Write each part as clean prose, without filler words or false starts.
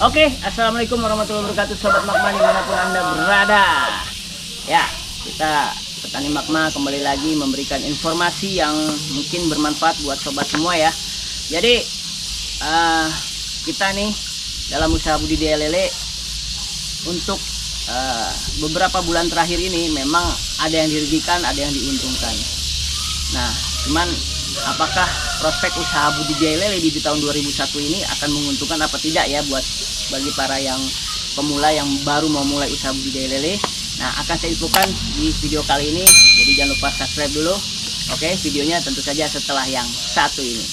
Oke, assalamualaikum warahmatullahi wabarakatuh, sobat Magma dimanapun anda berada. Ya, kita petani Magma kembali lagi memberikan informasi yang mungkin bermanfaat buat sobat semua ya. Jadi kita nih dalam usaha budidaya lele untuk beberapa bulan terakhir ini memang ada yang dirugikan, ada yang diuntungkan. Nah, cuman apakah prospek usaha budidaya lele di tahun 2001 ini akan menguntungkan apa tidak ya buat bagi para yang pemula yang baru mau mulai usaha budidaya lele. Nah, akan saya infokan di video kali ini, jadi jangan lupa subscribe dulu. Oke, videonya tentu saja setelah yang satu ini.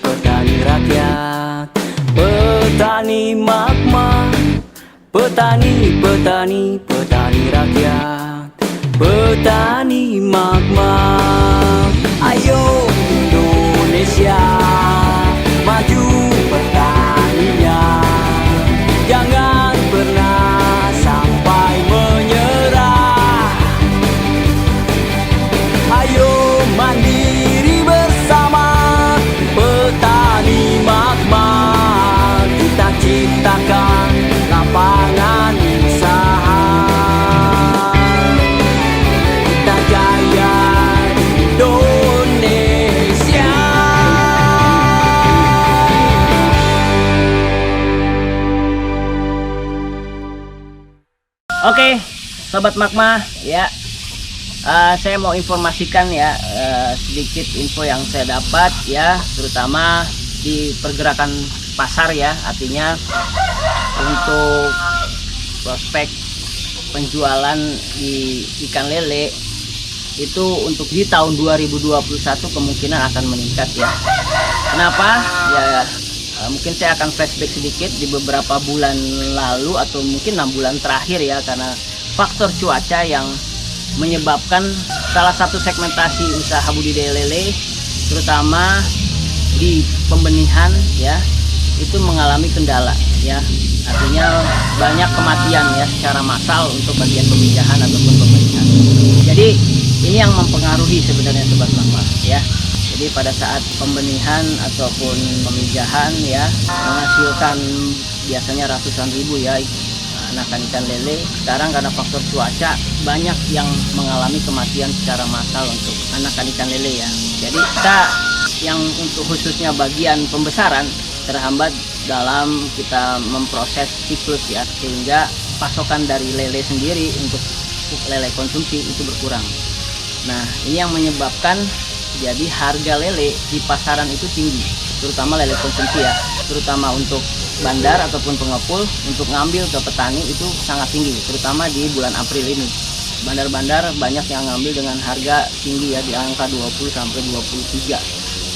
Petani rakyat, petani Magma, petani rakyat, petani Magma. Ayo Indonesia, maju petaninya, jangan pernah sampai menyerah. Ayo mandiri bersama petani Magma, kita ciptakan lapangan usaha. Kita jaya Indonesia. Oke, sobat Magma ya. Saya mau informasikan ya sedikit info yang saya dapat ya, terutama di pergerakan pasar ya, artinya untuk prospek penjualan di ikan lele itu untuk di tahun 2021 kemungkinan akan meningkat ya. Kenapa? Ya mungkin saya akan flashback sedikit di beberapa bulan lalu atau mungkin 6 bulan terakhir ya, karena faktor cuaca yang menyebabkan salah satu segmentasi usaha budidaya lele terutama di pembenihan ya itu mengalami kendala ya, artinya banyak kematian ya secara massal untuk bagian pemijahan ataupun pembenihan. Jadi ini yang mempengaruhi sebenarnya sobat Magma ya. Jadi pada saat pembenihan ataupun pemijahan ya menghasilkan biasanya ratusan ribu ya anakan ikan lele, sekarang karena faktor cuaca banyak yang mengalami kematian secara massal untuk anakan ikan lele ya. Jadi kita yang untuk khususnya bagian pembesaran terhambat dalam kita memproses siklus ya, sehingga pasokan dari lele sendiri untuk lele konsumsi itu berkurang. Nah, ini yang menyebabkan jadi harga lele di pasaran itu tinggi, terutama lele konsumsi ya, terutama untuk bandar ataupun pengepul untuk ngambil ke petani itu sangat tinggi, terutama di bulan April ini. Bandar-bandar banyak yang ngambil dengan harga tinggi ya, di angka 20 sampai 23,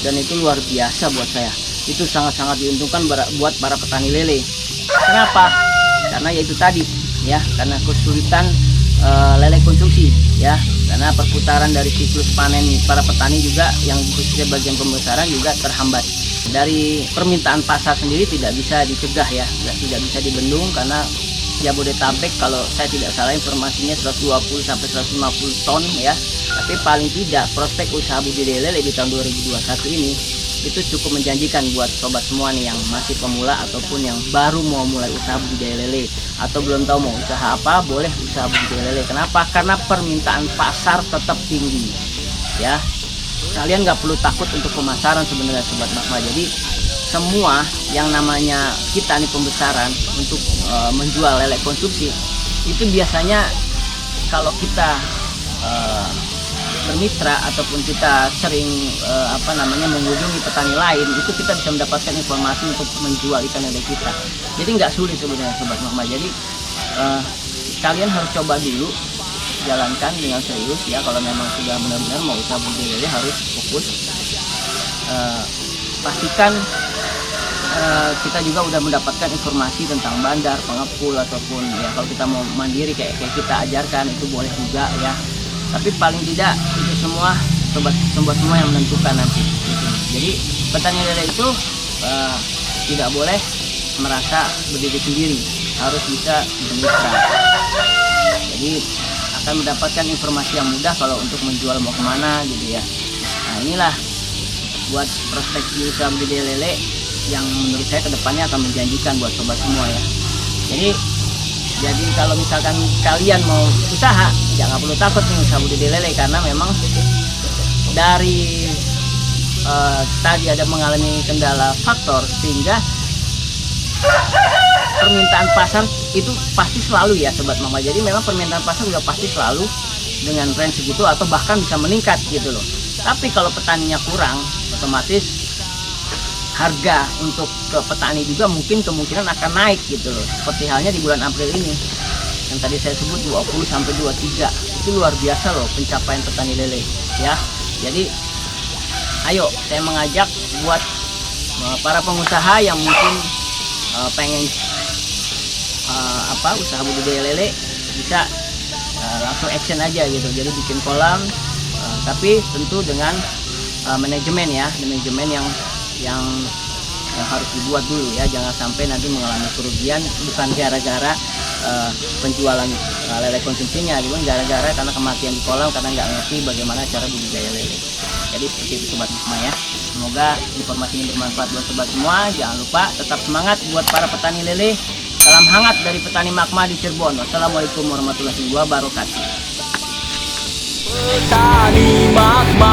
dan itu luar biasa buat saya. Itu sangat-sangat diuntungkan buat para petani lele. Kenapa? Karena yaitu tadi ya, karena kesulitan lele konsumsi ya, karena perputaran dari siklus panen para petani juga yang khususnya bagian pembesaran juga terhambat. Dari permintaan pasar sendiri tidak bisa dicegah ya, tidak bisa dibendung, karena Jabodetabek kalau saya tidak salah informasinya 120 sampai 150 ton ya. Tapi paling tidak prospek usaha budidaya lele di tahun 2021 ini itu cukup menjanjikan buat sobat semua nih yang masih pemula ataupun yang baru mau mulai usaha budidaya lele, atau belum tahu mau usaha apa, boleh usaha budidaya lele. Kenapa? Karena permintaan pasar tetap tinggi ya. Kalian nggak perlu takut untuk pemasaran sebenarnya sobat Magma. Jadi semua yang namanya kita nih pembesaran untuk menjual lele konsumsi itu biasanya kalau kita bermitra ataupun kita sering mengunjungi petani lain, itu kita bisa mendapatkan informasi untuk menjual ikan lele kita. Jadi nggak sulit sebenarnya sobat Magma. Jadi kalian harus coba dulu jalankan dengan serius ya. Kalau memang sudah benar-benar mau usaha budidaya lele harus fokus. Pastikan kita juga udah mendapatkan informasi tentang bandar, pengepul, ataupun ya kalau kita mau mandiri kayak kita ajarkan itu boleh juga ya. Tapi paling tidak itu semua sobat semua yang menentukan nanti gitu. Jadi petani lele itu tidak boleh merasa berdiri sendiri, harus bisa bermitra. Jadi akan mendapatkan informasi yang mudah kalau untuk menjual mau kemana gitu ya. Nah inilah buat prospek usaha budidaya lele yang menurut saya kedepannya akan menjanjikan buat sobat semua ya. Jadi kalau misalkan kalian mau usaha, jangan perlu takut nih usaha budidaya lele, karena memang dari tadi ada mengalami kendala faktor sehingga permintaan pasar itu pasti selalu ya sobat mama. Jadi memang permintaan pasar udah pasti selalu dengan range segitu atau bahkan bisa meningkat gitu loh. Tapi kalau petaninya kurang, otomatis harga untuk ke petani juga kemungkinan akan naik gitu loh. Seperti halnya di bulan April ini yang tadi saya sebut 20 sampai 23. Itu luar biasa loh pencapaian petani lele ya. Jadi ayo saya mengajak buat para pengusaha yang mungkin pengen usaha budidaya lele bisa langsung action aja gitu. Jadi bikin kolam tapi tentu dengan manajemen yang harus dibuat dulu ya. Jangan sampai nanti mengalami kerugian bukan gara-gara penjualan lele konsumsinya, cuman gara-gara karena kematian di kolam karena nggak ngerti bagaimana cara budidaya lele. Jadi seperti itu sobat semua ya. Semoga informasi ini bermanfaat buat sobat semua. Jangan lupa tetap semangat buat para petani lele. Salam hangat dari petani Magma di Cirebon. Wassalamualaikum warahmatullahi wabarakatuh. Petani Magma.